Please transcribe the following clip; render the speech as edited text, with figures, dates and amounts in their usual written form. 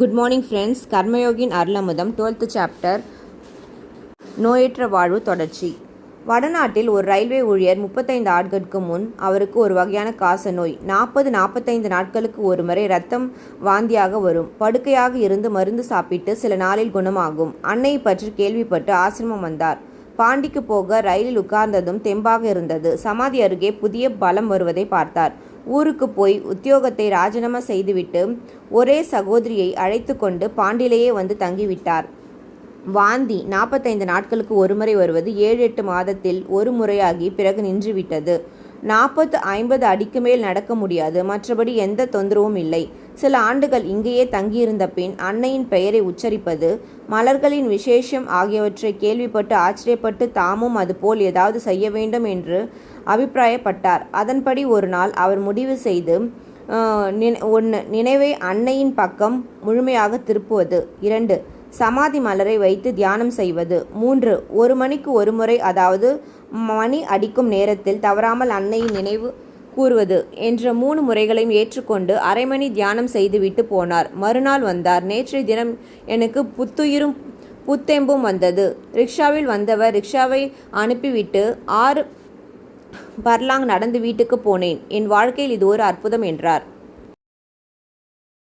Good morning friends. கர்மயோகின் அருளமுதம் 12th chapter நோயற்ற வாழ்வு தொடர்ச்சி. வடநாட்டில் ஒரு ரயில்வே ஊழியர் 35 ஆண்டுகளுக்கு முன் அவருக்கு ஒரு வகையான காச நோய். 40-45 நாட்களுக்கு ஒரு முறை இரத்தம் வாந்தியாக வரும். படுக்கையாக இருந்து மருந்து சாப்பிட்டு சில நாளில் குணமாகும். அன்னையை பற்றி கேள்விப்பட்டு ஆசிரமம் வந்தார். பாண்டிக்கு போக ரயிலில் உட்கார்ந்ததும் தெம்பாக இருந்தது. சமாதி அருகே புதிய பலம் வருவதை பார்த்தார். ஊருக்கு போய் உத்தியோகத்தை ராஜினாமா செய்துவிட்டு ஒரே சகோதரியை அழைத்து கொண்டு பாண்டியிலேயே வந்து தங்கிவிட்டார். வாந்தி 45 நாட்களுக்கு ஒருமுறை வருவது 7-8 மாதத்தில் ஒரு முறையாகி பிறகு நின்றுவிட்டது. 40-50 அடிக்கு மேல் நடக்க முடியாது. மற்றபடி எந்த தொந்தரவும் இல்லை. சில ஆண்டுகள் இங்கேயே தங்கியிருந்த பின் அன்னையின் பெயரை உச்சரிப்பது, மலர்களின் விசேஷம் ஆகியவற்றை கேள்விப்பட்டு ஆச்சரியப்பட்டு தாமும் அதுபோல் ஏதாவது செய்ய வேண்டும் என்று அபிப்பிராயப்பட்டார். அதன்படி ஒரு நாள் அவர் முடிவு செய்து, 1 நினைவை அன்னையின் பக்கம் முழுமையாக திருப்புவது. 2 சமாதி மலரை வைத்து தியானம் செய்வது. 3 1 மணிக்கு ஒரு முறை, அதாவது மணி அடிக்கும் நேரத்தில் தவறாமல் அன்னையின் நினைவு கூறுவது என்ற 3 முறைகளையும் ஏற்றுக்கொண்டு அரை மணி தியானம் செய்துவிட்டு போனார். மறுநாள் வந்தார். நேற்றைய தினம் எனக்கு புத்துயிரும் புத்தெம்பும் வந்தது. ரிக்ஷாவில் வந்தவர் ரிக்ஷாவை அனுப்பிவிட்டு 6 பர்லாங் நடந்து வீட்டுக்கு போனேன். என் வாழ்க்கையில் இது ஒரு அற்புதம் என்றார்.